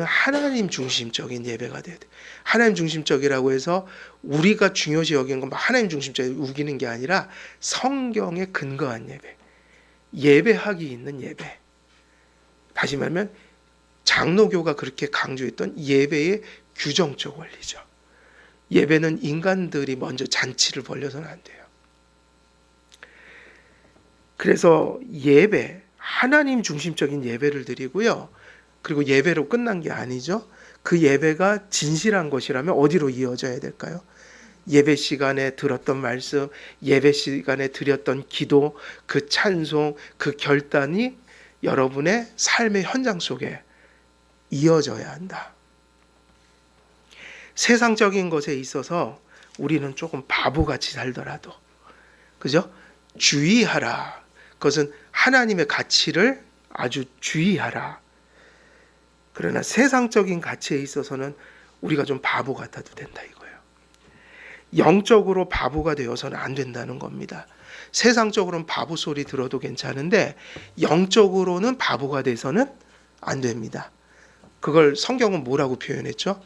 하나님 중심적인 예배가 돼야 돼. 하나님 중심적이라고 해서 우리가 중요시 여기는 건 하나님 중심적으로 우기는 게 아니라 성경에 근거한 예배. 예배하기 있는 예배. 다시 말하면 장로교가 그렇게 강조했던 예배의 규정적 원리죠. 예배는 인간들이 먼저 잔치를 벌려서는 안 돼요. 그래서 예배, 하나님 중심적인 예배를 드리고요. 그리고 예배로 끝난 게 아니죠. 그 예배가 진실한 것이라면 어디로 이어져야 될까요? 예배 시간에 들었던 말씀, 예배 시간에 드렸던 기도, 그 찬송, 그 결단이 여러분의 삶의 현장 속에 이어져야 한다. 세상적인 것에 있어서 우리는 조금 바보같이 살더라도, 그죠? 주의하라. 그것은 하나님의 가치를 아주 주의하라. 그러나 세상적인 가치에 있어서는 우리가 좀 바보 같아도 된다 이거예요. 영적으로 바보가 되어서는 안 된다는 겁니다. 세상적으로는 바보 소리 들어도 괜찮은데 영적으로는 바보가 돼서는 안 됩니다. 그걸 성경은 뭐라고 표현했죠?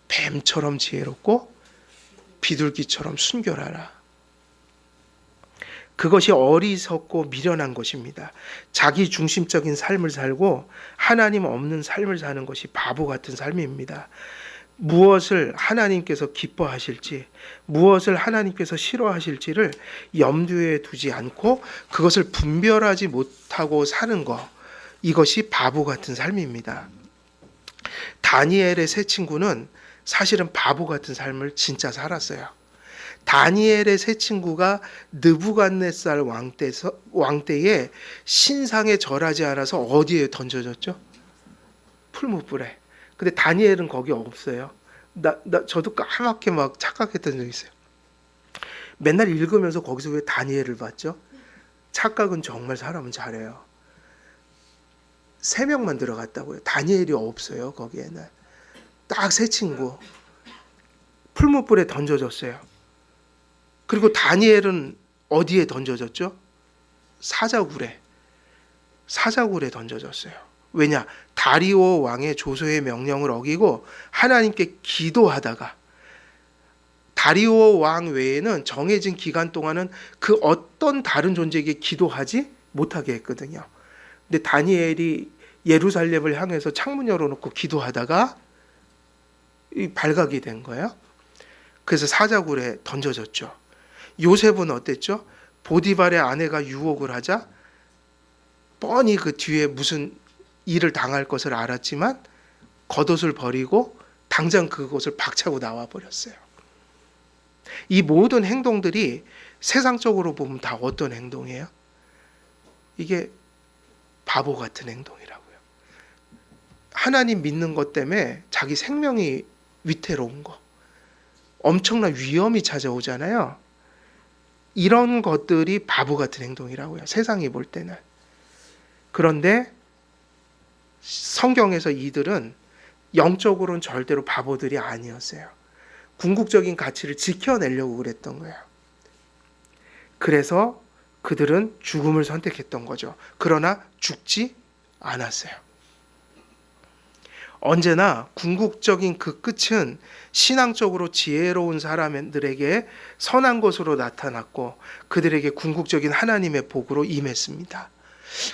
뱀처럼 지혜롭고 비둘기처럼 순결하라. 그것이 어리석고 미련한 것입니다. 자기 중심적인 삶을 살고 하나님 없는 삶을 사는 것이 바보 같은 삶입니다. 무엇을 하나님께서 기뻐하실지, 무엇을 하나님께서 싫어하실지를 염두에 두지 않고 그것을 분별하지 못하고 사는 것, 이것이 바보 같은 삶입니다. 다니엘의 세 친구는 사실은 바보 같은 삶을 진짜 살았어요. 다니엘의 세 친구가 느부갓네살 왕 때에 신상에 절하지 않아서 어디에 던져졌죠? 풀무불에. 근데 다니엘은 거기 없어요. 저도 까맣게 막 착각했던 적이 있어요. 맨날 읽으면서 거기서 왜 다니엘을 봤죠? 착각은 정말 사람은 잘해요. 3명만 들어갔다고요. 다니엘이 없어요. 거기에는. 딱 세 친구. 풀무불에 던져졌어요. 그리고 다니엘은 어디에 던져졌죠? 사자굴에 던져졌어요. 왜냐? 다리오 왕의 조서의 명령을 어기고 하나님께 기도하다가, 다리오 왕 외에는 정해진 기간 동안은 그 어떤 다른 존재에게 기도하지 못하게 했거든요. 근데 다니엘이 예루살렘을 향해서 창문 열어놓고 기도하다가 발각이 된 거예요. 그래서 사자굴에 던져졌죠. 요셉은 어땠죠? 보디발의 아내가 유혹을 하자 뻔히 그 뒤에 무슨 일을 당할 것을 알았지만 겉옷을 버리고 당장 그곳을 박차고 나와 버렸어요. 이 모든 행동들이 세상적으로 보면 다 어떤 행동이에요? 이게 바보 같은 행동이라고요. 하나님 믿는 것 때문에 자기 생명이 위태로운 거, 엄청난 위험이 찾아오잖아요. 이런 것들이 바보 같은 행동이라고요. 세상이 볼 때는. 그런데 성경에서 이들은 영적으로는 절대로 바보들이 아니었어요. 궁극적인 가치를 지켜내려고 그랬던 거예요. 그래서 그들은 죽음을 선택했던 거죠. 그러나 죽지 않았어요. 언제나 궁극적인 그 끝은 신앙적으로 지혜로운 사람들에게 선한 것으로 나타났고 그들에게 궁극적인 하나님의 복으로 임했습니다.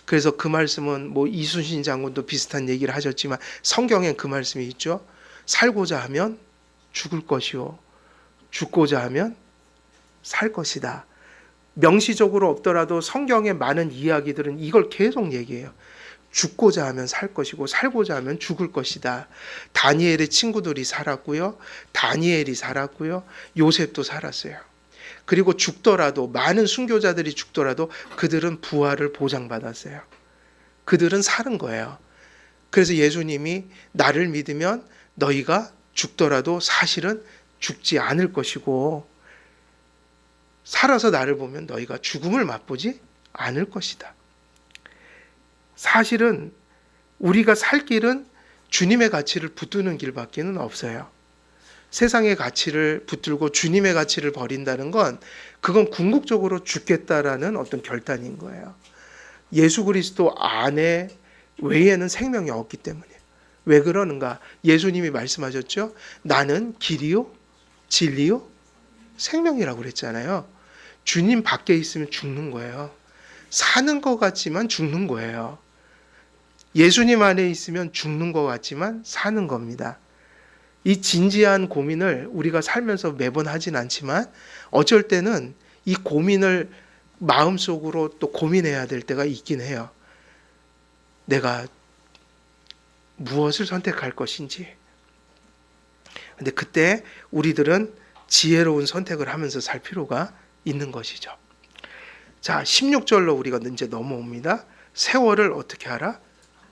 그래서 그 말씀은 이순신 장군도 비슷한 얘기를 하셨지만 성경엔 그 말씀이 있죠. 살고자 하면 죽을 것이요 죽고자 하면 살 것이다. 명시적으로 없더라도 성경의 많은 이야기들은 이걸 계속 얘기해요. 죽고자 하면 살 것이고 살고자 하면 죽을 것이다. 다니엘의 친구들이 살았고요. 다니엘이 살았고요. 요셉도 살았어요. 그리고 죽더라도, 많은 순교자들이 죽더라도 그들은 부활을 보장받았어요. 그들은 사는 거예요. 그래서 예수님이 나를 믿으면 너희가 죽더라도 사실은 죽지 않을 것이고 살아서 나를 보면 너희가 죽음을 맛보지 않을 것이다. 사실은 우리가 살 길은 주님의 가치를 붙드는 길밖에는 없어요. 세상의 가치를 붙들고 주님의 가치를 버린다는 건 그건 궁극적으로 죽겠다라는 어떤 결단인 거예요. 예수 그리스도 안에 외에는 생명이 없기 때문이에요. 왜 그러는가? 예수님이 말씀하셨죠. 나는 길이요, 진리요, 생명이라고 그랬잖아요. 주님 밖에 있으면 죽는 거예요. 사는 것 같지만 죽는 거예요. 예수님 안에 있으면 죽는 것 같지만 사는 겁니다. 이 진지한 고민을 우리가 살면서 매번 하진 않지만 어쩔 때는 이 고민을 마음속으로 또 고민해야 될 때가 있긴 해요. 내가 무엇을 선택할 것인지. 근데 그때 우리들은 지혜로운 선택을 하면서 살 필요가 있는 것이죠. 자, 16절로 우리가 이제 넘어옵니다. 세월을 어떻게 하라?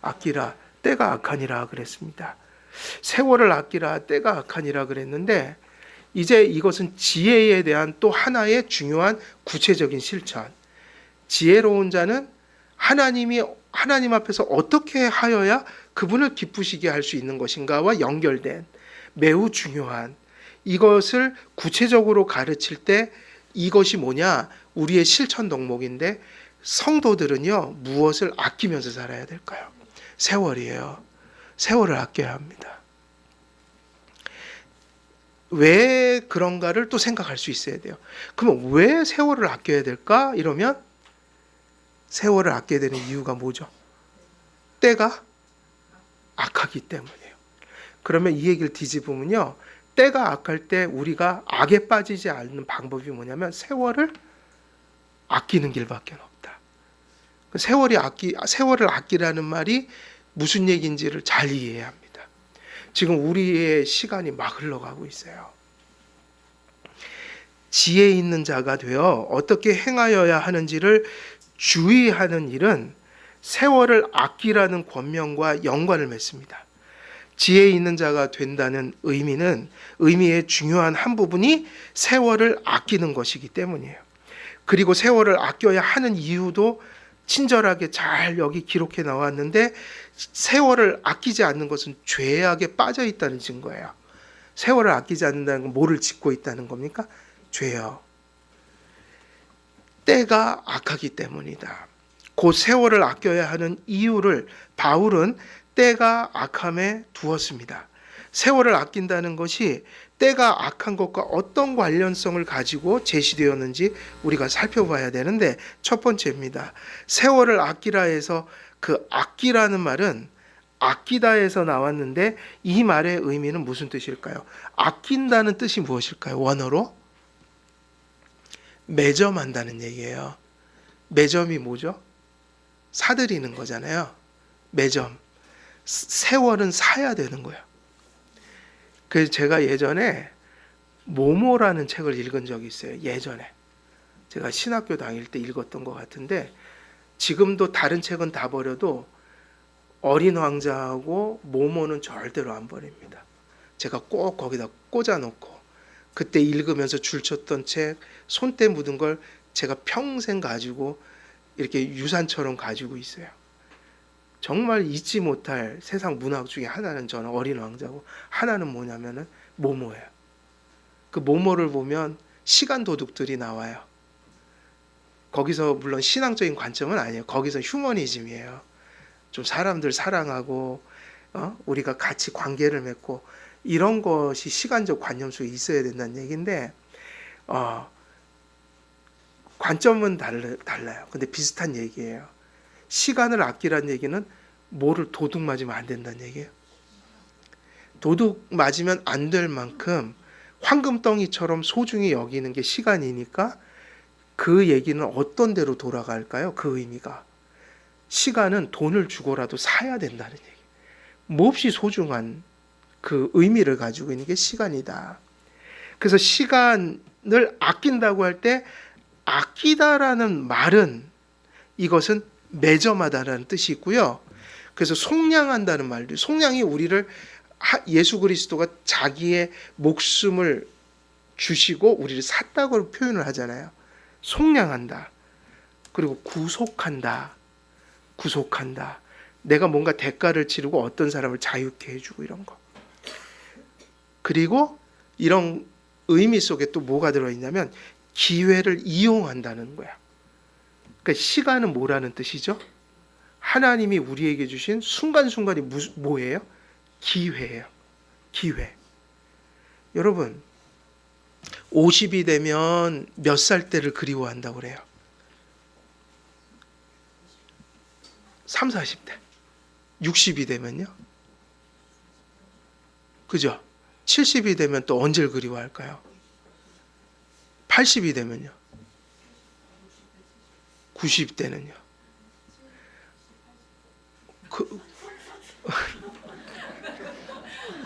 아끼라. 때가 악하니라 그랬습니다. 세월을 아끼라. 때가 악하니라 그랬는데 이제 이것은 지혜에 대한 또 하나의 중요한 구체적인 실천. 지혜로운 자는 하나님 앞에서 어떻게 하여야 그분을 기쁘시게 할 수 있는 것인가와 연결된 매우 중요한 이것을 구체적으로 가르칠 때 이것이 뭐냐? 우리의 실천 덕목인데 성도들은요, 무엇을 아끼면서 살아야 될까요? 세월이에요. 세월을 아껴야 합니다. 왜 그런가를 또 생각할 수 있어야 돼요. 그러면 왜 세월을 아껴야 될까? 이러면 세월을 아껴야 되는 이유가 뭐죠? 때가 악하기 때문이에요. 그러면 이 얘기를 뒤집으면요. 때가 악할 때 우리가 악에 빠지지 않는 방법이 뭐냐면 세월을 아끼는 길밖에 없다. 세월을 아끼라는 말이 무슨 얘기인지를 잘 이해해야 합니다. 지금 우리의 시간이 막 흘러가고 있어요. 지혜 있는 자가 되어 어떻게 행하여야 하는지를 주의하는 일은 세월을 아끼라는 권면과 연관을 맺습니다. 지혜 있는 자가 된다는 의미의 중요한 한 부분이 세월을 아끼는 것이기 때문이에요. 그리고 세월을 아껴야 하는 이유도 친절하게 잘 여기 기록해 나왔는데 세월을 아끼지 않는 것은 죄악에 빠져 있다는 증거예요. 세월을 아끼지 않는다는 건 뭐를 짓고 있다는 겁니까? 죄요. 때가 악하기 때문이다. 곧 세월을 아껴야 하는 이유를 바울은 때가 악함에 두었습니다. 세월을 아낀다는 것이 때가 악한 것과 어떤 관련성을 가지고 제시되었는지 우리가 살펴봐야 되는데 첫 번째입니다. 세월을 아끼라 해서 그 아끼라는 말은 아끼다에서 나왔는데 이 말의 의미는 무슨 뜻일까요? 아낀다는 뜻이 무엇일까요? 원어로? 매점한다는 얘기예요. 매점이 뭐죠? 사들이는 거잖아요. 매점. 세월은 사야 되는 거예요. 그래서 제가 예전에 모모라는 책을 읽은 적이 있어요. 예전에. 제가 신학교 다닐 때 읽었던 것 같은데 지금도 다른 책은 다 버려도 어린 왕자하고 모모는 절대로 안 버립니다. 제가 꼭 거기다 꽂아놓고 그때 읽으면서 줄쳤던 책, 손때 묻은 걸 제가 평생 가지고 이렇게 유산처럼 가지고 있어요. 정말 잊지 못할 세상 문학 중에 하나는 저는 어린 왕자고 하나는 뭐냐면은 모모예요. 그 모모를 보면 시간 도둑들이 나와요. 거기서 물론 신앙적인 관점은 아니에요. 거기서 휴머니즘이에요. 좀 사람들 사랑하고 우리가 같이 관계를 맺고 이런 것이 시간적 관념 속에 있어야 된다는 얘기인데 관점은 달라요. 근데 비슷한 얘기예요. 시간을 아끼라는 얘기는 뭐를 도둑 맞으면 안 된다는 얘기예요. 도둑 맞으면 안 될 만큼 황금덩이처럼 소중히 여기는 게 시간이니까 그 얘기는 어떤 데로 돌아갈까요? 그 의미가. 시간은 돈을 주고라도 사야 된다는 얘기. 몹시 소중한 그 의미를 가지고 있는 게 시간이다. 그래서 시간을 아낀다고 할 때 아끼다라는 말은 이것은 매점하다라는 뜻이 있고요. 그래서 속량한다는 말도 속량이 우리를 예수 그리스도가 자기의 목숨을 주시고 우리를 샀다고 표현을 하잖아요. 속량한다. 그리고 구속한다. 구속한다. 내가 뭔가 대가를 치르고 어떤 사람을 자유케 해주고 이런 거. 그리고 이런 의미 속에 또 뭐가 들어있냐면 기회를 이용한다는 거야. 그러니까 시간은 뭐라는 뜻이죠? 하나님이 우리에게 주신 순간순간이 뭐예요? 기회예요. 기회. 여러분, 50이 되면 몇 살 때를 그리워한다고 그래요? 3, 40대. 60이 되면요? 그죠? 70이 되면 또 언제를 그리워할까요? 80이 되면요? 90대는요?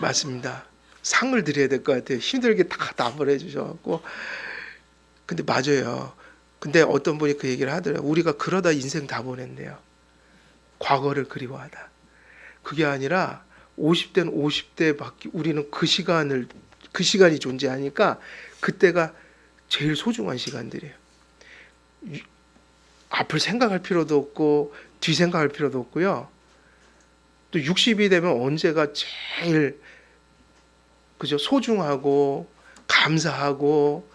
맞습니다. 상을 드려야 될 것 같아요. 힘들게 다 답을 해주셔갖고. 근데 맞아요. 근데 어떤 분이 그 얘기를 하더라고요. 우리가 그러다 인생 다 보낸대요. 과거를 그리워하다. 그게 아니라 50대는 50대밖에 우리는 그 시간이 존재하니까 그때가 제일 소중한 시간들이에요. 앞을 생각할 필요도 없고 뒤 생각할 필요도 없고요. 또 60이 되면 언제가 제일 그죠? 소중하고 감사하고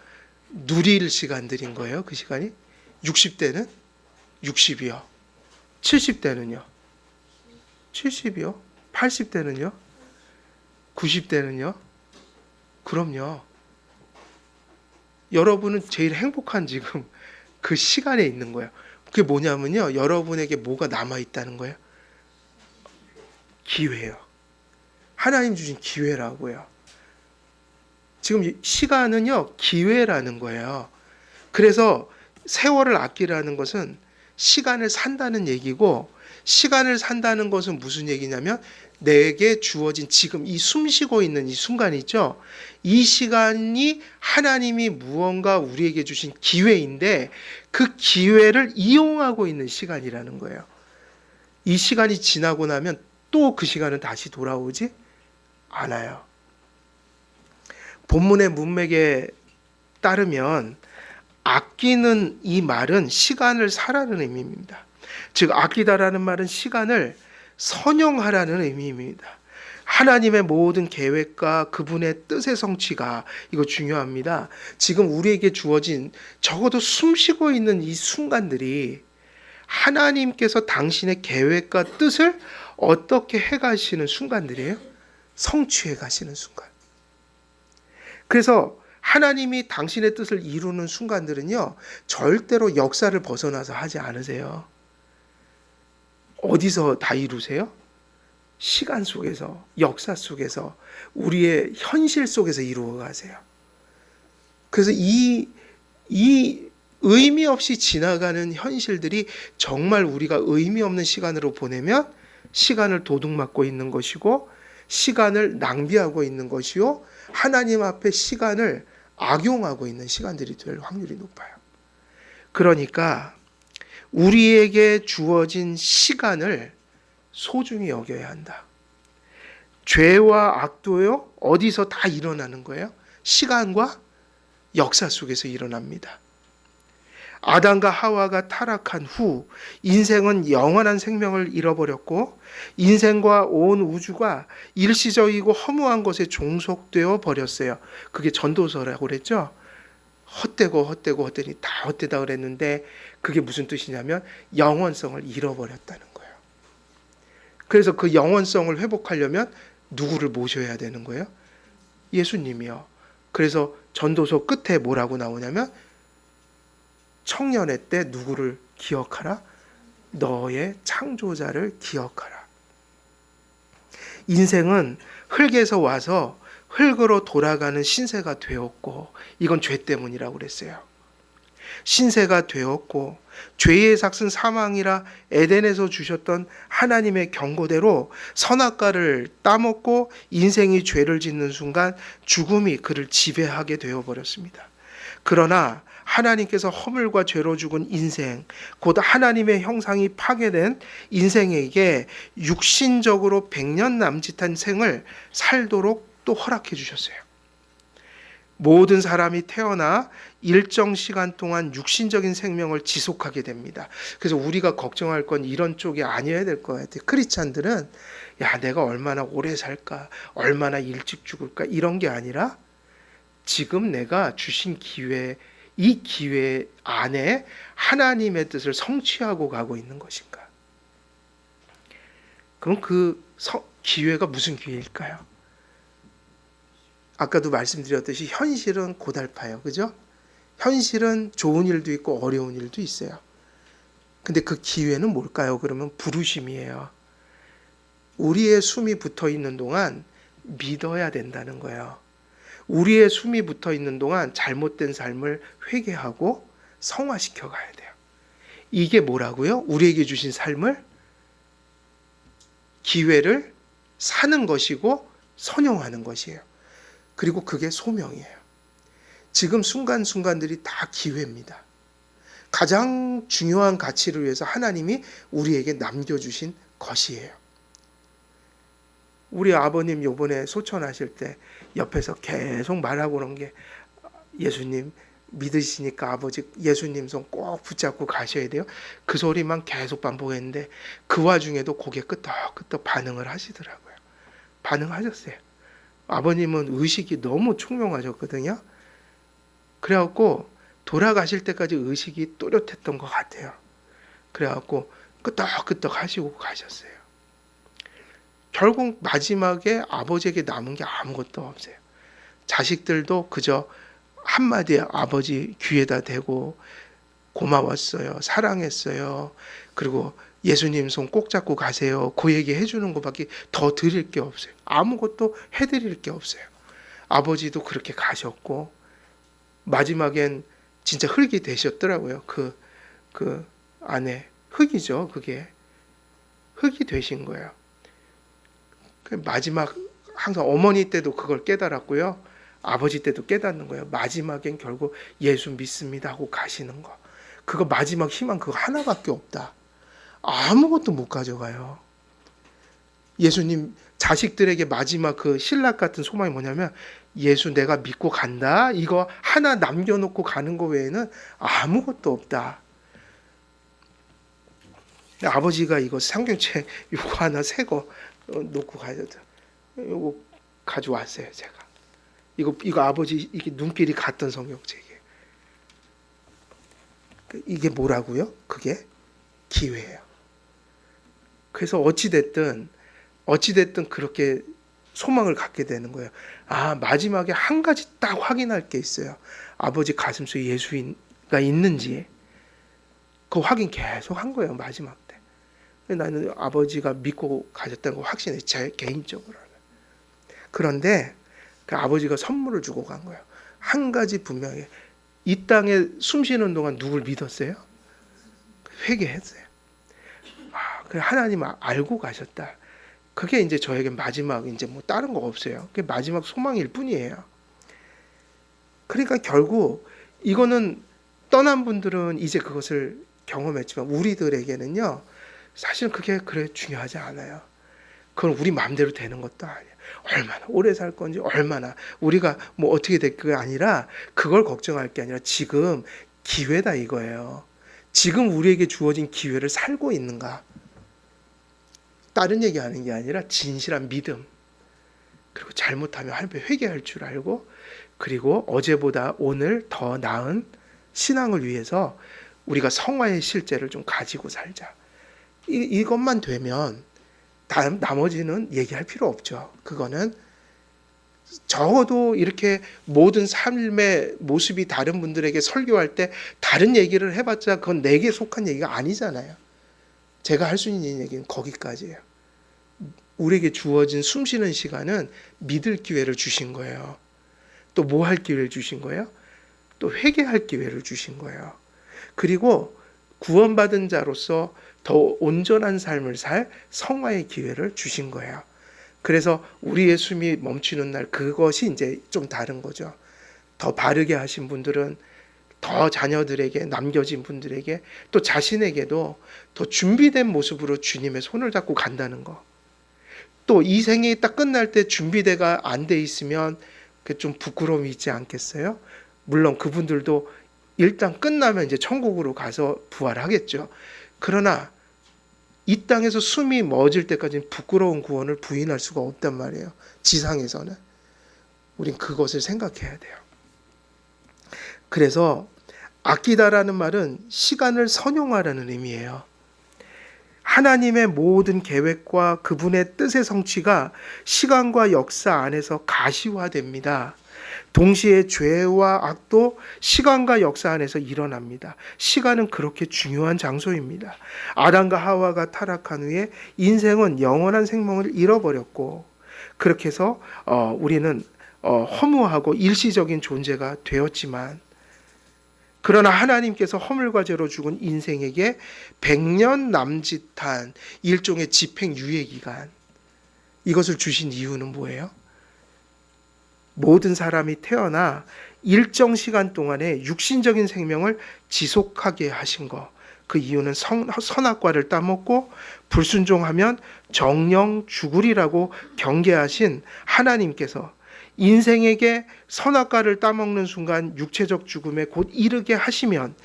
누릴 시간들인 거예요. 그 시간이. 60대는 60이요. 70대는요. 70이요. 80대는요. 90대는요. 그럼요. 여러분은 제일 행복한 지금 그 시간에 있는 거예요. 그게 뭐냐면요. 여러분에게 뭐가 남아있다는 거예요? 기회예요. 하나님 주신 기회라고요. 지금 시간은요, 기회라는 거예요. 그래서 세월을 아끼라는 것은 시간을 산다는 얘기고, 시간을 산다는 것은 무슨 얘기냐면 내게 주어진 지금 이 숨쉬고 있는 이 순간이 있죠. 이 시간이 하나님이 무언가 우리에게 주신 기회인데 그 기회를 이용하고 있는 시간이라는 거예요. 이 시간이 지나고 나면 또 그 시간은 다시 돌아오지 않아요. 본문의 문맥에 따르면 아끼는 이 말은 시간을 사라는 의미입니다. 즉 아끼다라는 말은 시간을 선용하라는 의미입니다. 하나님의 모든 계획과 그분의 뜻의 성취가 이거 중요합니다. 지금 우리에게 주어진 적어도 숨쉬고 있는 이 순간들이 하나님께서 당신의 계획과 뜻을 어떻게 해가시는 순간들이에요? 성취해 가시는 순간. 그래서 하나님이 당신의 뜻을 이루는 순간들은요, 절대로 역사를 벗어나서 하지 않으세요. 어디서 다 이루세요? 시간 속에서, 역사 속에서, 우리의 현실 속에서 이루어 가세요. 그래서 이 의미 없이 지나가는 현실들이 정말 우리가 의미 없는 시간으로 보내면 시간을 도둑맞고 있는 것이고, 시간을 낭비하고 있는 것이요, 하나님 앞에 시간을 악용하고 있는 시간들이 될 확률이 높아요. 그러니까 우리에게 주어진 시간을 소중히 여겨야 한다. 죄와 악도요, 어디서 다 일어나는 거예요? 시간과 역사 속에서 일어납니다. 아담과 하와가 타락한 후 인생은 영원한 생명을 잃어버렸고 인생과 온 우주가 일시적이고 허무한 것에 종속되어 버렸어요. 그게 전도서라고 그랬죠. 헛되니 다 헛되다 그랬는데 그게 무슨 뜻이냐면 영원성을 잃어버렸다는 거예요. 그래서 그 영원성을 회복하려면 누구를 모셔야 되는 거예요? 예수님이요. 그래서 전도서 끝에 뭐라고 나오냐면 청년의 때 누구를 기억하라? 너의 창조자를 기억하라. 인생은 흙에서 와서 흙으로 돌아가는 신세가 되었고, 이건 죄 때문이라고 그랬어요. 신세가 되었고 죄의 삭은 사망이라 에덴에서 주셨던 하나님의 경고대로 선악과를 따먹고 인생이 죄를 짓는 순간 죽음이 그를 지배하게 되어버렸습니다. 그러나 하나님께서 허물과 죄로 죽은 인생, 곧 하나님의 형상이 파괴된 인생에게 육신적으로 100년 남짓한 생을 살도록 또 허락해 주셨어요. 모든 사람이 태어나 일정 시간 동안 육신적인 생명을 지속하게 됩니다. 그래서 우리가 걱정할 건 이런 쪽이 아니어야 될 것 같아요. 크리스찬들은 야, 내가 얼마나 오래 살까, 얼마나 일찍 죽을까, 이런 게 아니라 지금 내가 주신 기회, 이 기회 안에 하나님의 뜻을 성취하고 가고 있는 것인가. 그럼 그 기회가 무슨 기회일까요? 아까도 말씀드렸듯이 현실은 고달파요. 그죠? 현실은 좋은 일도 있고 어려운 일도 있어요. 근데 그 기회는 뭘까요? 그러면 부르심이에요. 우리의 숨이 붙어 있는 동안 믿어야 된다는 거예요. 우리의 숨이 붙어 있는 동안 잘못된 삶을 회개하고 성화시켜 가야 돼요. 이게 뭐라고요? 우리에게 주신 삶을 기회를 사는 것이고 선용하는 것이에요. 그리고 그게 소명이에요. 지금 순간순간들이 다 기회입니다. 가장 중요한 가치를 위해서 하나님이 우리에게 남겨주신 것이에요. 우리 아버님 요번에 소천하실 때 옆에서 계속 말하고 그런 게 예수님 믿으시니까 아버지 예수님 손 꼭 붙잡고 가셔야 돼요. 그 소리만 계속 반복했는데 그 와중에도 고개 끄덕끄덕 반응을 하시더라고요. 반응하셨어요. 아버님은 의식이 너무 총명하셨거든요. 그래갖고 돌아가실 때까지 의식이 또렷했던 것 같아요. 그래갖고 끄덕끄덕 하시고 가셨어요. 결국 마지막에 아버지에게 남은 게 아무것도 없어요. 자식들도 그저 한마디에 아버지 귀에다 대고 고마웠어요. 사랑했어요. 그리고 예수님 손 꼭 잡고 가세요. 그 얘기 해주는 것밖에 더 드릴 게 없어요. 아무것도 해드릴 게 없어요. 아버지도 그렇게 가셨고 마지막엔 진짜 흙이 되셨더라고요. 그 안에 흙이죠. 그게 흙이 되신 거예요. 마지막 항상 어머니 때도 그걸 깨달았고요. 아버지 때도 깨닫는 거예요. 마지막엔 결국 예수 믿습니다 하고 가시는 거. 그거 마지막 희망 그거 하나밖에 없다. 아무것도 못 가져가요. 예수님 자식들에게 마지막 그 신락 같은 소망이 뭐냐면 예수 내가 믿고 간다. 이거 하나 남겨놓고 가는 거 외에는 아무것도 없다. 아버지가 이거 성경책 이거 하나 새 거 놓고 가셔도 이거 가져왔어요 제가. 이거 아버지 이게 눈길이 갔던 성경책이에요. 이게 뭐라고요? 그게 기회예요. 그래서 어찌됐든 그렇게 소망을 갖게 되는 거예요. 아 마지막에 한 가지 딱 확인할 게 있어요. 아버지 가슴속에 예수가 있는지 그 확인 계속 한 거예요. 마지막 때. 나는 아버지가 믿고 가셨다는 거 확신해 제 개인적으로는. 그런데 그 아버지가 선물을 주고 간 거예요. 한 가지 분명히 이 땅에 숨 쉬는 동안 누굴 믿었어요? 회개했어요. 그 하나님 알고 가셨다. 그게 이제 저에게 마지막 이제 뭐 다른 거 없어요. 그게 마지막 소망일 뿐이에요. 그러니까 결국 이거는 떠난 분들은 이제 그것을 경험했지만 우리들에게는요. 사실 그게 그래 중요하지 않아요. 그건 우리 마음대로 되는 것도 아니에요. 얼마나 오래 살 건지 얼마나 우리가 뭐 어떻게 될 게 아니라 그걸 걱정할 게 아니라 지금 기회다 이거예요. 지금 우리에게 주어진 기회를 살고 있는가. 다른 얘기하는 게 아니라 진실한 믿음. 그리고 잘못하면 하나님께 회개할 줄 알고 그리고 어제보다 오늘 더 나은 신앙을 위해서 우리가 성화의 실제를 좀 가지고 살자. 이것만 되면 나머지는 얘기할 필요 없죠. 그거는 적어도 이렇게 모든 삶의 모습이 다른 분들에게 설교할 때 다른 얘기를 해봤자 그건 내게 속한 얘기가 아니잖아요. 제가 할 수 있는 얘기는 거기까지예요. 우리에게 주어진 숨쉬는 시간은 믿을 기회를 주신 거예요. 또 뭐 할 기회를 주신 거예요? 또 회개할 기회를 주신 거예요. 그리고 구원받은 자로서 더 온전한 삶을 살 성화의 기회를 주신 거예요. 그래서 우리의 숨이 멈추는 날 그것이 이제 좀 다른 거죠. 더 바르게 하신 분들은 더 자녀들에게 남겨진 분들에게 또 자신에게도 더 준비된 모습으로 주님의 손을 잡고 간다는 거. 또 이 생이 딱 끝날 때 준비대가 안 돼 있으면 좀 부끄러움이 있지 않겠어요? 물론 그분들도 일단 끝나면 이제 천국으로 가서 부활하겠죠. 그러나 이 땅에서 숨이 멎을 때까지는 부끄러운 구원을 부인할 수가 없단 말이에요. 지상에서는. 우린 그것을 생각해야 돼요. 그래서 아끼다라는 말은 시간을 선용하라는 의미예요. 하나님의 모든 계획과 그분의 뜻의 성취가 시간과 역사 안에서 가시화됩니다. 동시에 죄와 악도 시간과 역사 안에서 일어납니다. 시간은 그렇게 중요한 장소입니다. 아담과 하와가 타락한 후에 인생은 영원한 생명을 잃어버렸고, 그렇게 해서 우리는 허무하고 일시적인 존재가 되었지만, 그러나 하나님께서 허물과 죄로 죽은 인생에게 100년 남짓한 일종의 집행유예 기간, 이것을 주신 이유는 뭐예요? 모든 사람이 태어나 일정 시간 동안에 육신적인 생명을 지속하게 하신 것, 그 이유는 선악과를 따먹고 불순종하면 정령 죽으리라고 경계하신 하나님께서 인생에게 선악과를 따먹는 순간 육체적 죽음에 곧 이르게 하시면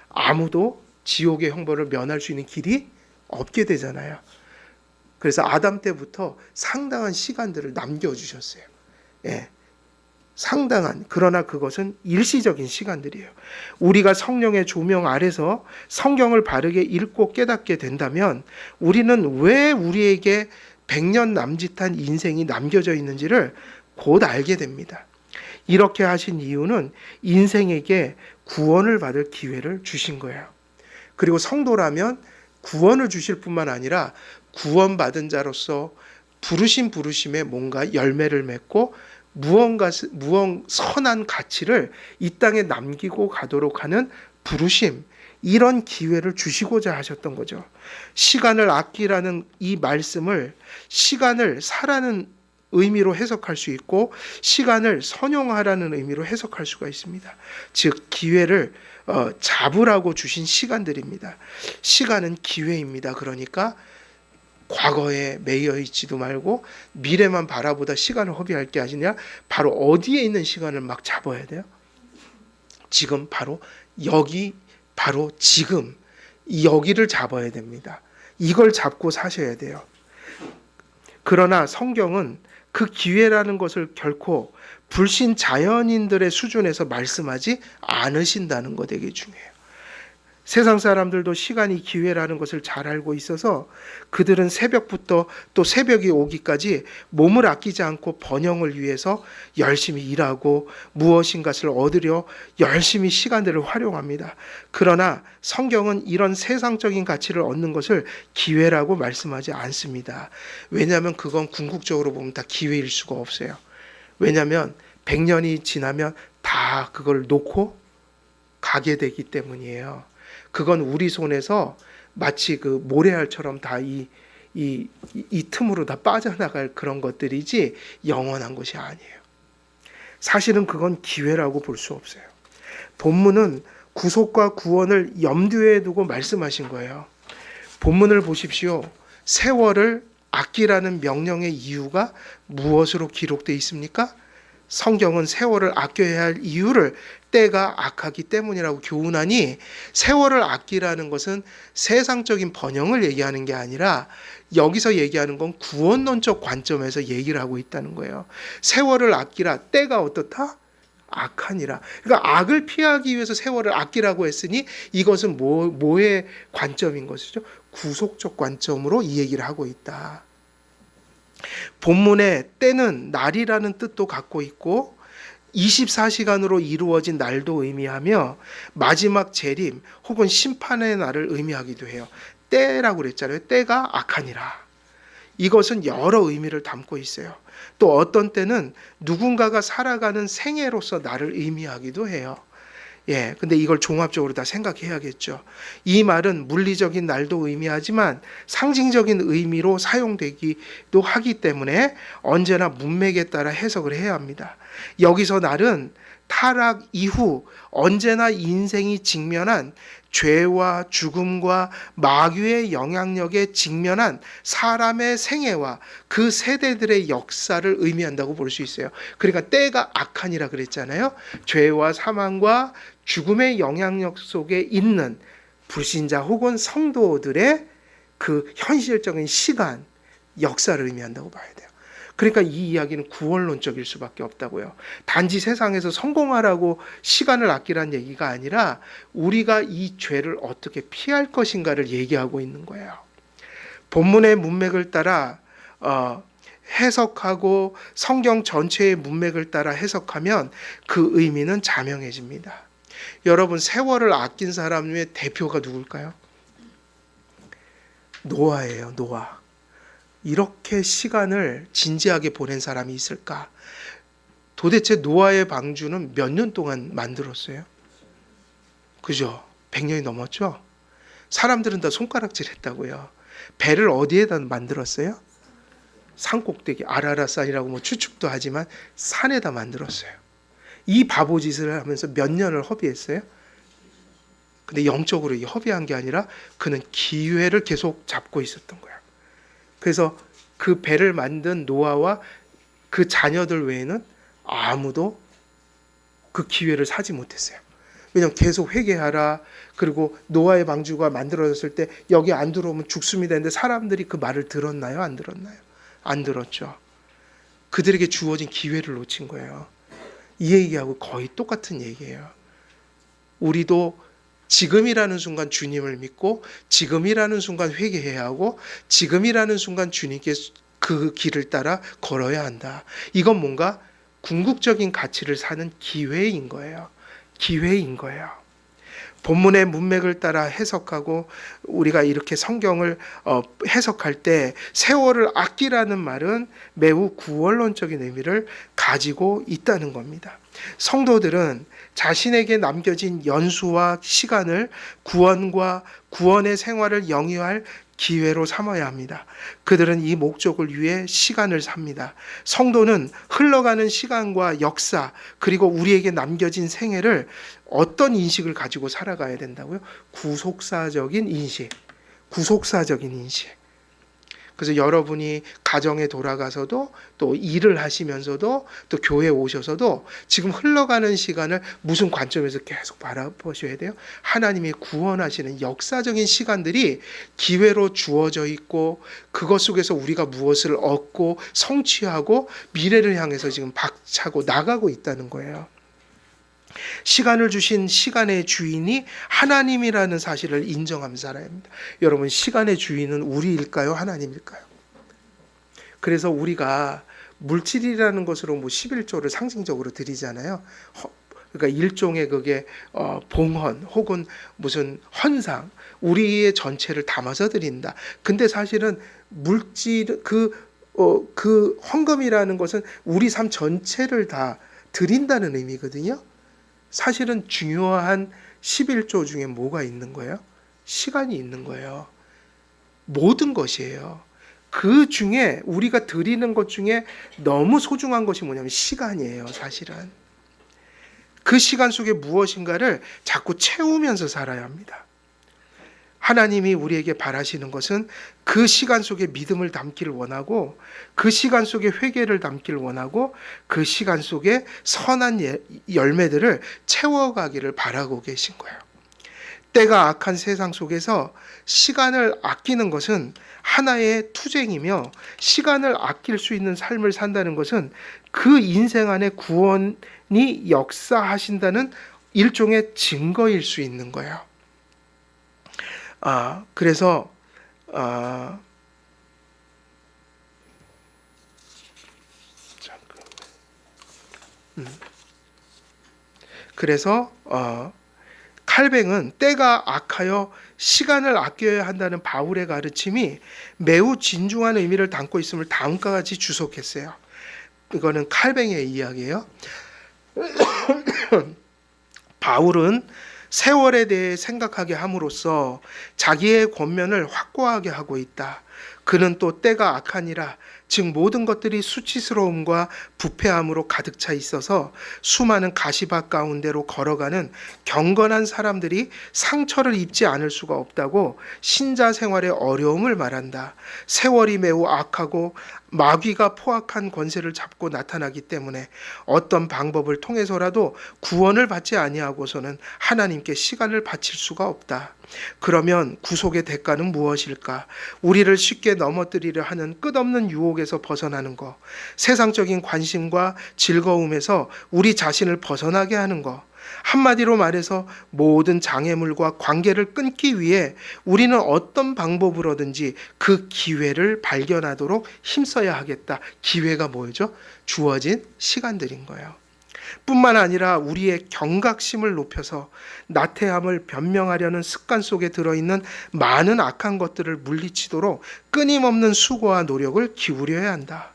아무도 지옥의 형벌을 면할 수 있는 길이 없게 되잖아요. 그래서 아담 때부터 상당한 시간들을 남겨주셨어요. 예. 상당한, 그러나 그것은 일시적인 시간들이에요. 우리가 성령의 조명 아래서 성경을 바르게 읽고 깨닫게 된다면 우리는 왜 우리에게 100년 남짓한 인생이 남겨져 있는지를 곧 알게 됩니다. 이렇게 하신 이유는 인생에게 구원을 받을 기회를 주신 거예요. 그리고 성도라면 구원을 주실 뿐만 아니라 구원받은 자로서 부르심에 뭔가 열매를 맺고 무언가 선한 가치를 이 땅에 남기고 가도록 하는 부르심, 이런 기회를 주시고자 하셨던 거죠. 시간을 아끼라는 이 말씀을 시간을 사라는 의미로 해석할 수 있고 시간을 선용하라는 의미로 해석할 수가 있습니다. 즉 기회를 잡으라고 주신 시간들입니다. 시간은 기회입니다. 그러니까 과거에 매여 있지도 말고 미래만 바라보다 시간을 허비할 게 아니냐, 바로 어디에 있는 시간을 막 잡아야 돼요? 지금 바로 여기, 바로 지금 여기를 잡아야 됩니다. 이걸 잡고 사셔야 돼요. 그러나 성경은 그 기회라는 것을 결코 불신 자연인들의 수준에서 말씀하지 않으신다는 거 되게 중요해요. 세상 사람들도 시간이 기회라는 것을 잘 알고 있어서 그들은 새벽부터 또 새벽이 오기까지 몸을 아끼지 않고 번영을 위해서 열심히 일하고 무엇인가를 얻으려 열심히 시간들을 활용합니다. 그러나 성경은 이런 세상적인 가치를 얻는 것을 기회라고 말씀하지 않습니다. 왜냐하면 그건 궁극적으로 보면 다 기회일 수가 없어요. 왜냐하면 100년이 지나면 다 그걸 놓고 가게 되기 때문이에요. 그건 우리 손에서 마치 그 모래알처럼 다 이 틈으로 다 빠져나갈 그런 것들이지 영원한 것이 아니에요. 사실은 그건 기회라고 볼 수 없어요. 본문은 구속과 구원을 염두에 두고 말씀하신 거예요. 본문을 보십시오. 세월을 아끼라는 명령의 이유가 무엇으로 기록되어 있습니까? 성경은 세월을 아껴야 할 이유를 때가 악하기 때문이라고 교훈하니, 세월을 아끼라는 것은 세상적인 번영을 얘기하는 게 아니라 여기서 얘기하는 건 구원론적 관점에서 얘기를 하고 있다는 거예요. 세월을 아끼라, 때가 어떻다? 악하니라. 그러니까 악을 피하기 위해서 세월을 아끼라고 했으니 이것은 뭐의 관점인 것이죠? 구속적 관점으로 이 얘기를 하고 있다. 본문의 때는 날이라는 뜻도 갖고 있고 24시간으로 이루어진 날도 의미하며 마지막 재림 혹은 심판의 날을 의미하기도 해요. 때라고 그랬잖아요. 때가 악하니라. 이것은 여러 의미를 담고 있어요. 또 어떤 때는 누군가가 살아가는 생애로서 나를 의미하기도 해요. 근데 이걸 종합적으로 다 생각해야겠죠. 이 말은 물리적인 날도 의미하지만 상징적인 의미로 사용되기도 하기 때문에 언제나 문맥에 따라 해석을 해야 합니다. 여기서 날은 타락 이후 언제나 인생이 직면한 죄와 죽음과 마귀의 영향력에 직면한 사람의 생애와 그 세대들의 역사를 의미한다고 볼 수 있어요. 그러니까 때가 악하니라 그랬잖아요. 죄와 사망과 죽음의 영향력 속에 있는 불신자 혹은 성도들의 그 현실적인 시간, 역사를 의미한다고 봐야 돼요. 그러니까 이 이야기는 구원론적일 수밖에 없다고요. 단지 세상에서 성공하라고 시간을 아끼라는 얘기가 아니라 우리가 이 죄를 어떻게 피할 것인가를 얘기하고 있는 거예요. 본문의 문맥을 따라 해석하고 성경 전체의 문맥을 따라 해석하면 그 의미는 자명해집니다. 여러분, 세월을 아낀 사람의 대표가 누굴까요? 노아예요. 노아. 이렇게 시간을 진지하게 보낸 사람이 있을까? 도대체 노아의 방주는 몇 년 동안 만들었어요? 그죠? 100년이 넘었죠? 사람들은 다 손가락질 했다고요. 배를 어디에다 만들었어요? 산꼭대기, 아라라산이라고 뭐 추측도 하지만 산에다 만들었어요. 이 바보짓을 하면서 몇 년을 허비했어요? 근데 영적으로 허비한 게 아니라 그는 기회를 계속 잡고 있었던 거야. 그래서 그 배를 만든 노아와 그 자녀들 외에는 아무도 그 기회를 사지 못했어요. 왜냐하면 계속 회개하라. 그리고 노아의 방주가 만들어졌을 때 여기 안 들어오면 죽습니다 했는데 사람들이 그 말을 들었나요? 안 들었나요? 안 들었죠. 그들에게 주어진 기회를 놓친 거예요. 이 얘기하고 거의 똑같은 얘기예요. 우리도 지금이라는 순간 주님을 믿고 지금이라는 순간 회개해야 하고 지금이라는 순간 주님께 그 길을 따라 걸어야 한다. 이건 뭔가 궁극적인 가치를 사는 기회인 거예요. 기회인 거예요. 본문의 문맥을 따라 해석하고 우리가 이렇게 성경을 해석할 때 세월을 아끼라는 말은 매우 구원론적인 의미를 가지고 있다는 겁니다. 성도들은 자신에게 남겨진 연수와 시간을 구원과 구원의 생활을 영위할 기회로 삼아야 합니다. 그들은 이 목적을 위해 시간을 삽니다. 성도는 흘러가는 시간과 역사 그리고 우리에게 남겨진 생애를 어떤 인식을 가지고 살아가야 된다고요? 구속사적인 인식. 구속사적인 인식. 그래서 여러분이 가정에 돌아가서도 또 일을 하시면서도 또 교회에 오셔서도 지금 흘러가는 시간을 무슨 관점에서 계속 바라보셔야 돼요? 하나님이 구원하시는 역사적인 시간들이 기회로 주어져 있고 그것 속에서 우리가 무엇을 얻고 성취하고 미래를 향해서 지금 박차고 나가고 있다는 거예요. 시간을 주신 시간의 주인이 하나님이라는 사실을 인정하면서 살아야 합니다. 여러분, 시간의 주인은 우리일까요? 하나님일까요? 그래서 우리가 물질이라는 것으로 11조를 상징적으로 드리잖아요. 그러니까 일종의 그게 봉헌 혹은 무슨 헌상, 우리의 전체를 담아서 드린다. 근데 사실은 물질 그 헌금이라는 것은 우리 삶 전체를 다 드린다는 의미거든요. 사실은 중요한 11조 중에 뭐가 있는 거예요? 시간이 있는 거예요. 모든 것이에요. 그 중에 우리가 드리는 것 중에 너무 소중한 것이 뭐냐면 시간이에요. 사실은. 그 시간 속에 무엇인가를 자꾸 채우면서 살아야 합니다. 하나님이 우리에게 바라시는 것은 그 시간 속에 믿음을 담기를 원하고 그 시간 속에 회개를 담기를 원하고 그 시간 속에 선한 열매들을 채워가기를 바라고 계신 거예요. 때가 악한 세상 속에서 시간을 아끼는 것은 하나의 투쟁이며 시간을 아낄 수 있는 삶을 산다는 것은 그 인생 안에 구원이 역사하신다는 일종의 증거일 수 있는 거예요. 그래서 칼뱅은 때가 악하여 시간을 아껴야 한다는 바울의 가르침이 매우 진중한 의미를 담고 있음을 다음과 같이 주석했어요. 이거는 칼뱅의 이야기예요. 바울은 세월에 대해 생각하게 함으로써 자기의 권면을 확고하게 하고 있다. 그는 또 때가 악하니라, 즉 모든 것들이 수치스러움과 부패함으로 가득 차 있어서 수많은 가시밭 가운데로 걸어가는 경건한 사람들이 상처를 입지 않을 수가 없다고 신자 생활의 어려움을 말한다. 세월이 매우 악하고 마귀가 포악한 권세를 잡고 나타나기 때문에 어떤 방법을 통해서라도 구원을 받지 아니하고서는 하나님께 시간을 바칠 수가 없다. 그러면 구속의 대가는 무엇일까? 우리를 쉽게 넘어뜨리려 하는 끝없는 유혹에서 벗어나는 것, 세상적인 관심과 즐거움에서 우리 자신을 벗어나게 하는 것, 한마디로 말해서 모든 장애물과 관계를 끊기 위해 우리는 어떤 방법으로든지 그 기회를 발견하도록 힘써야 하겠다. 기회가 뭐죠? 주어진 시간들인 거예요. 뿐만 아니라 우리의 경각심을 높여서 나태함을 변명하려는 습관 속에 들어있는 많은 악한 것들을 물리치도록 끊임없는 수고와 노력을 기울여야 한다.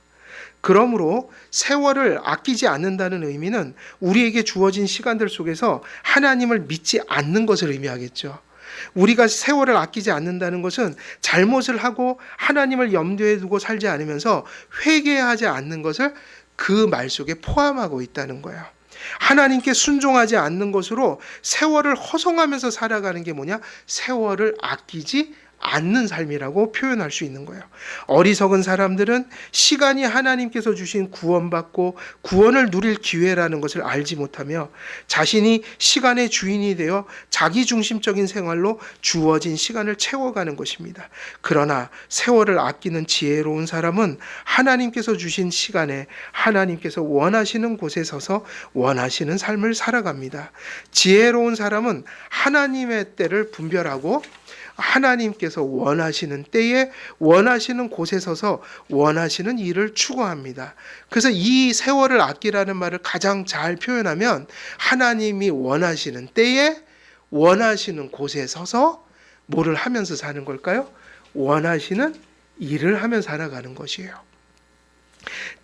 그러므로 세월을 아끼지 않는다는 의미는 우리에게 주어진 시간들 속에서 하나님을 믿지 않는 것을 의미하겠죠. 우리가 세월을 아끼지 않는다는 것은 잘못을 하고 하나님을 염두에 두고 살지 않으면서 회개하지 않는 것을 그 말 속에 포함하고 있다는 거예요. 하나님께 순종하지 않는 것으로 세월을 허송하면서 살아가는 게 뭐냐? 세월을 아끼지 않는 삶이라고 표현할 수 있는 거예요. 어리석은 사람들은 시간이 하나님께서 주신 구원받고 구원을 누릴 기회라는 것을 알지 못하며 자신이 시간의 주인이 되어 자기중심적인 생활로 주어진 시간을 채워가는 것입니다. 그러나 세월을 아끼는 지혜로운 사람은 하나님께서 주신 시간에 하나님께서 원하시는 곳에 서서 원하시는 삶을 살아갑니다. 지혜로운 사람은 하나님의 때를 분별하고 하나님께서 원하시는 때에 원하시는 곳에 서서 원하시는 일을 추구합니다. 그래서 이 세월을 아끼라는 말을 가장 잘 표현하면 하나님이 원하시는 때에 원하시는 곳에 서서 뭐를 하면서 사는 걸까요? 원하시는 일을 하며 살아가는 것이에요.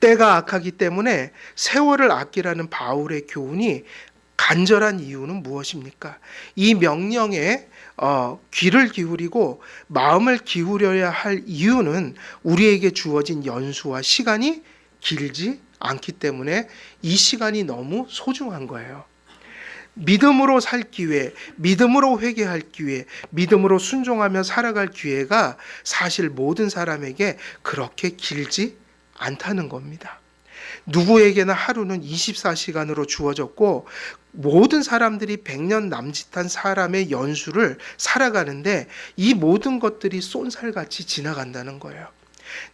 때가 악하기 때문에 세월을 아끼라는 바울의 교훈이 간절한 이유는 무엇입니까? 이 명령에 귀를 기울이고 마음을 기울여야 할 이유는 우리에게 주어진 연수와 시간이 길지 않기 때문에 이 시간이 너무 소중한 거예요. 믿음으로 살 기회, 믿음으로 회개할 기회, 믿음으로 순종하며 살아갈 기회가 사실 모든 사람에게 그렇게 길지 않다는 겁니다. 누구에게나 하루는 24시간으로 주어졌고 모든 사람들이 100년 남짓한 사람의 연수를 살아가는데 이 모든 것들이 쏜살같이 지나간다는 거예요.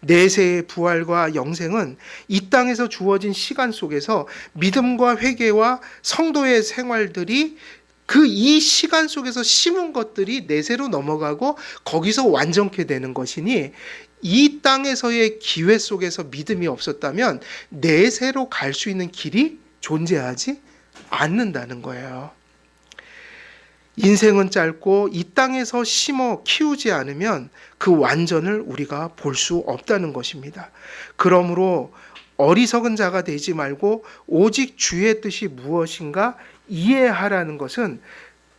내세의 부활과 영생은 이 땅에서 주어진 시간 속에서 믿음과 회개와 성도의 생활들이 그 이 시간 속에서 심은 것들이 내세로 넘어가고 거기서 완전케 되는 것이니 이 땅에서의 기회 속에서 믿음이 없었다면 내세로 갈 수 있는 길이 존재하지 않는다는 거예요. 인생은 짧고 이 땅에서 심어 키우지 않으면 그 완전을 우리가 볼 수 없다는 것입니다. 그러므로 어리석은 자가 되지 말고 오직 주의 뜻이 무엇인가 이해하라는 것은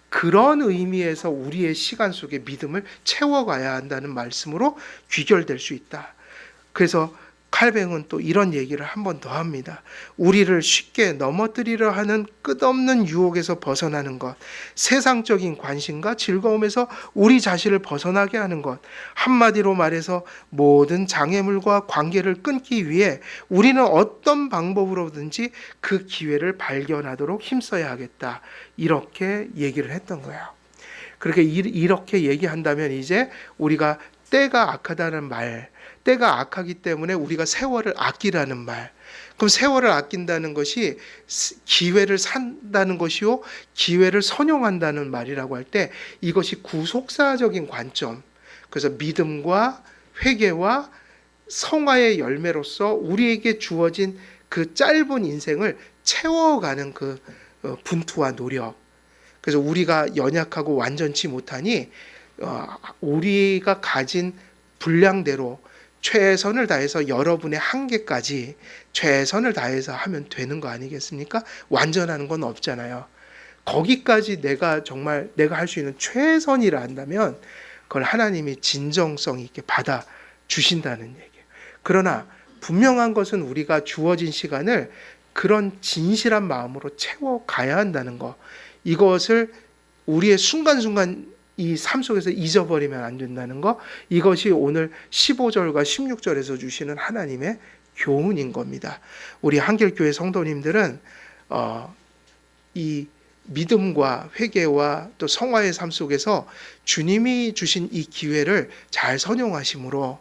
그런 의미에서 우리의 시간 속에 믿음을 채워가야 한다는 말씀으로 귀결될 수 있다. 그래서 칼뱅은 또 이런 얘기를 한 번 더 합니다. 우리를 쉽게 넘어뜨리려 하는 끝없는 유혹에서 벗어나는 것, 세상적인 관심과 즐거움에서 우리 자신을 벗어나게 하는 것, 한마디로 말해서 모든 장애물과 관계를 끊기 위해 우리는 어떤 방법으로든지 그 기회를 발견하도록 힘써야 하겠다. 이렇게 얘기를 했던 거예요. 그렇게 이렇게 얘기한다면 이제 우리가 때가 악하다는 말, 때가 악하기 때문에 우리가 세월을 아끼라는 말. 그럼 세월을 아낀다는 것이 기회를 산다는 것이요, 기회를 선용한다는 말이라고 할 때 이것이 구속사적인 관점. 그래서 믿음과 회개와 성화의 열매로서 우리에게 주어진 그 짧은 인생을 채워가는 그 분투와 노력. 그래서 우리가 연약하고 완전치 못하니 우리가 가진 분량대로 최선을 다해서 여러분의 한계까지 최선을 다해서 하면 되는 거 아니겠습니까? 완전한 건 없잖아요. 거기까지 내가 정말 내가 할 수 있는 최선이라 한다면 그걸 하나님이 진정성 있게 받아 주신다는 얘기예요. 그러나 분명한 것은 우리가 주어진 시간을 그런 진실한 마음으로 채워가야 한다는 거. 이것을 우리의 순간순간 이 삶 속에서 잊어버리면 안 된다는 거. 이것이 오늘 15절과 16절에서 주시는 하나님의 교훈인 겁니다. 우리 한길교회 성도님들은 이 믿음과 회개와 또 성화의 삶 속에서 주님이 주신 이 기회를 잘 선용하심으로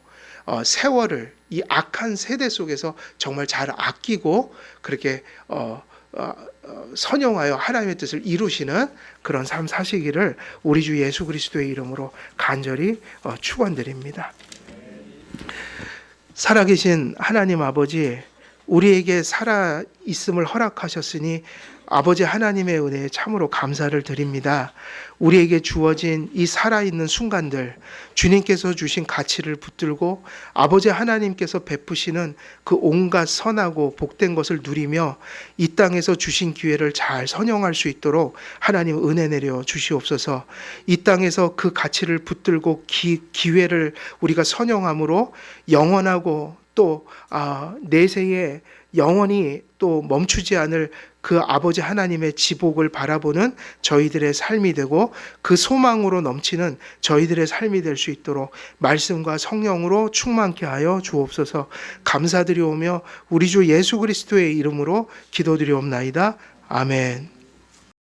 세월을 이 악한 세대 속에서 정말 잘 아끼고 그렇게 선용하여 하나님의 뜻을 이루시는 그런 삶 사시기를 우리 주 예수 그리스도의 이름으로 간절히 축원드립니다. 살아계신 하나님 아버지, 우리에게 살아 있음을 허락하셨으니 아버지 하나님의 은혜에 참으로 감사를 드립니다. 우리에게 주어진 이 살아있는 순간들, 주님께서 주신 가치를 붙들고 아버지 하나님께서 베푸시는 그 온갖 선하고 복된 것을 누리며 이 땅에서 주신 기회를 잘 선용할 수 있도록 하나님 은혜 내려 주시옵소서. 이 땅에서 그 가치를 붙들고 기회를 우리가 선용함으로 영원하고 또 내세에 영원히 또 멈추지 않을 그 아버지 하나님의 지복을 바라보는 저희들의 삶이 되고 그 소망으로 넘치는 저희들의 삶이 될 수 있도록 말씀과 성령으로 충만케 하여 주옵소서. 감사드리오며 우리 주 예수 그리스도의 이름으로 기도드리옵나이다. 아멘.